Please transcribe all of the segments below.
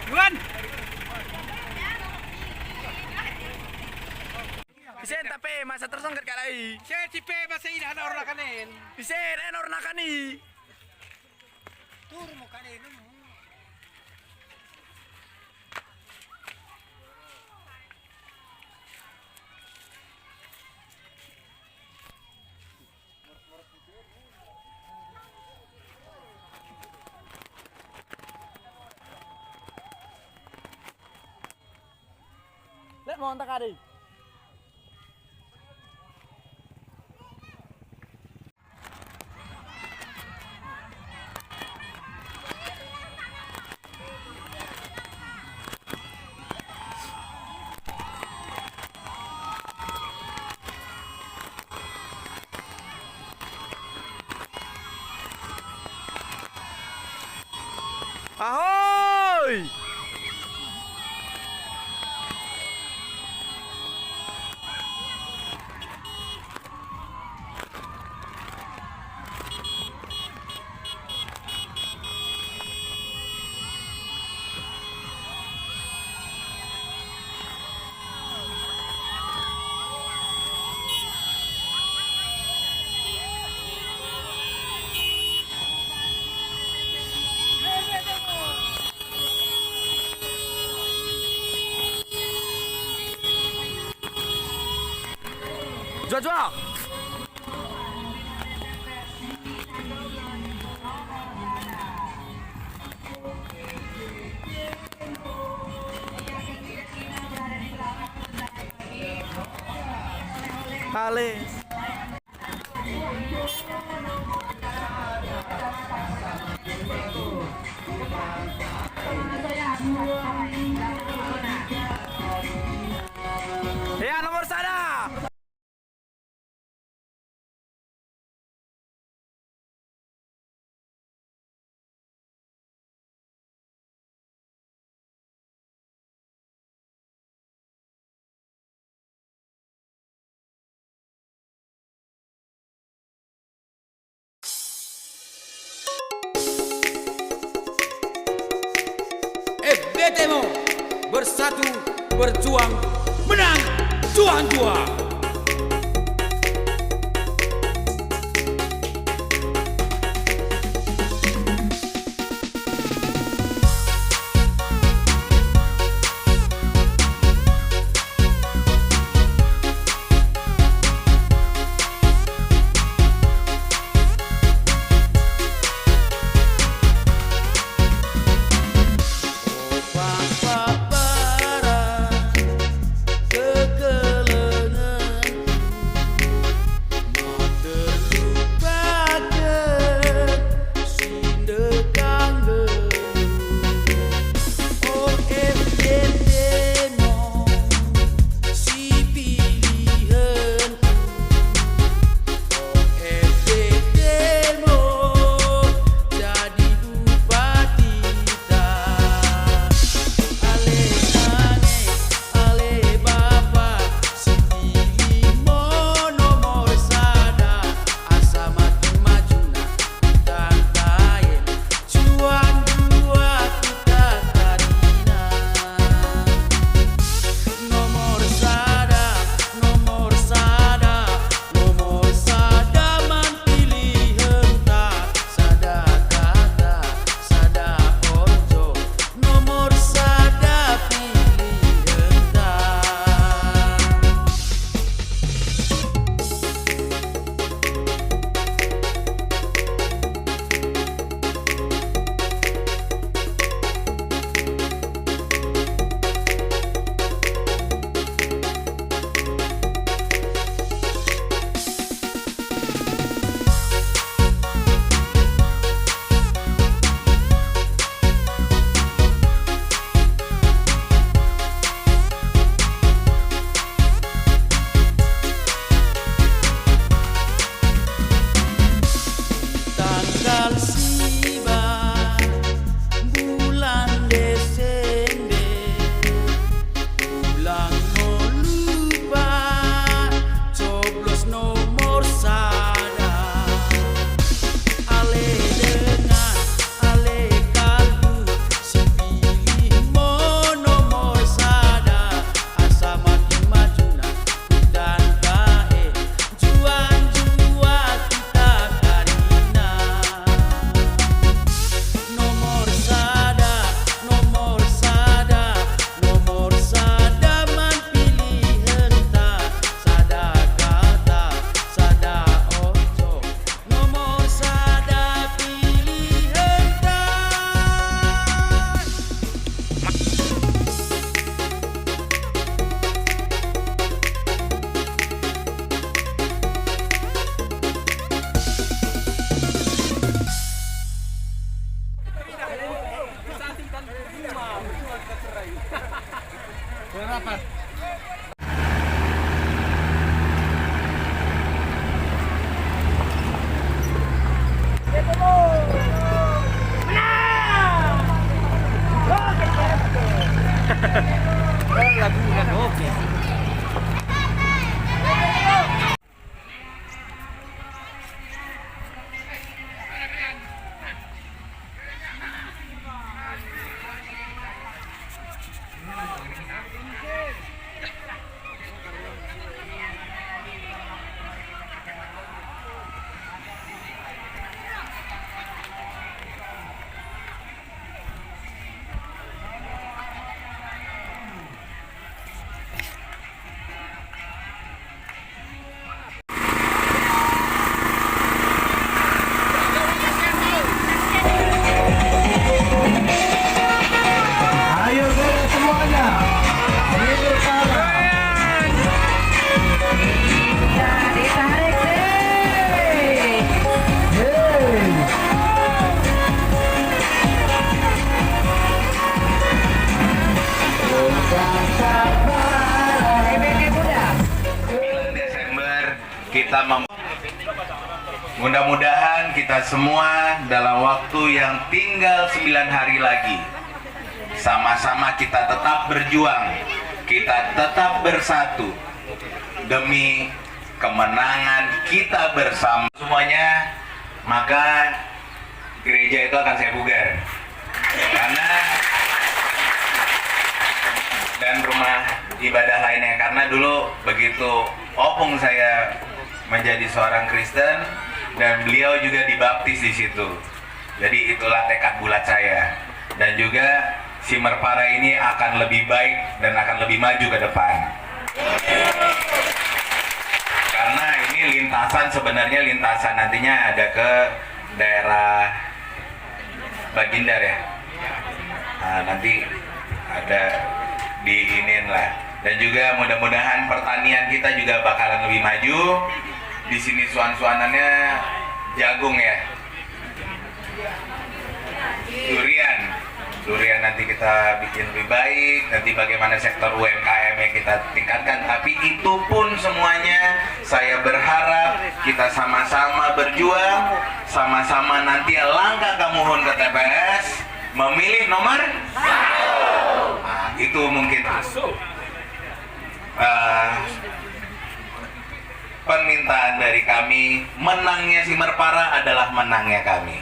Yuan. Isen tapi masa tersangkut kalai. Saya tipe bahasa ini ada orang kanen. Isen enor nakani. Tur mo kanen. Lek mau antak kali. Ahoy! Jual jual. Halis. Ya nomor sana. FBTMO bersatu berjuang menang juang-juang. Kekelengan Berapa? Kita mudah-mudahan kita semua dalam waktu yang tinggal 9 hari lagi sama-sama kita tetap berjuang, kita tetap bersatu demi kemenangan kita bersama semuanya. Maka gereja itu akan saya bugar dan rumah ibadah lainnya, karena dulu begitu opung saya menjadi seorang Kristen dan beliau juga dibaptis di situ. Jadi itulah tekad bulat saya, dan juga si Merpara ini akan lebih baik dan akan lebih maju ke depan. Karena ini lintasan, sebenarnya lintasan nantinya ada ke daerah Bagindar ya. Nah, nanti ada diinin lah. Dan juga mudah-mudahan pertanian kita juga bakalan lebih maju. Di sini suan-suanannya jagung ya, durian nanti kita bikin lebih baik. Nanti bagaimana sektor UMKM yang kita tingkatkan. Tapi itu pun semuanya saya berharap kita sama-sama berjuang, sama-sama nanti langkah kamuhun ke TPS memilih nomor 1. Nah, itu mungkin permintaan dari kami. Menangnya si Merpara adalah menangnya kami.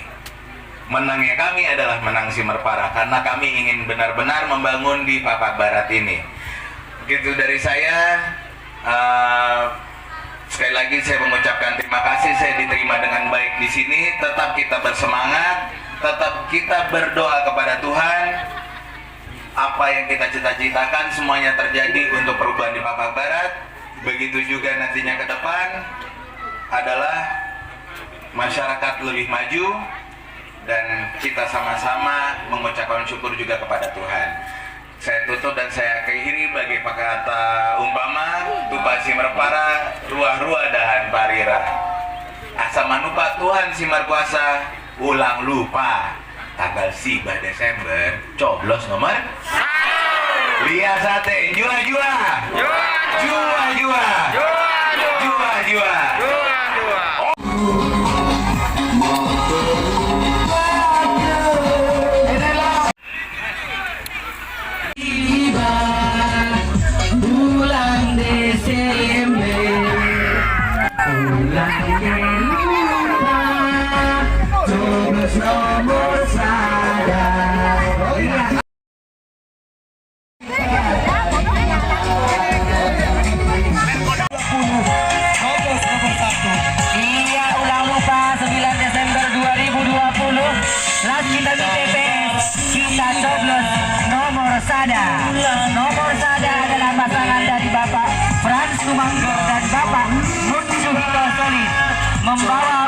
Menangnya kami adalah menang si Merpara, karena kami ingin benar-benar membangun di Papak Barat ini. Begitu dari saya. Sekali lagi saya mengucapkan terima kasih, saya diterima dengan baik di sini. Tetap kita bersemangat, tetap kita berdoa kepada Tuhan. Apa yang kita cita-citakan semuanya terjadi untuk perubahan di Papak Barat. Begitu juga nantinya ke depan adalah masyarakat lebih maju, dan kita sama-sama mengucapkan syukur juga kepada Tuhan. Saya tutup dan saya akhiri bagi kata umpama tupa si Merpara ruah-ruah dahan parira. Asa manupa Tuhan si Markuasa ulang lupa tanggal 3 Desember coblos nomor 1. Lihat sate jua-jua. Jua-jua. Jua-jua. Bulan Desember, bulan lupa, coblos nomor 1. Iya, ulang lupa 9 Desember 2020. Last kita di TPS, kita coblos nomor 1. Nomor 1 adalah pasangan dari Bapak Frans Tumanggor dan Bapak Mun Suhito Solid, membawa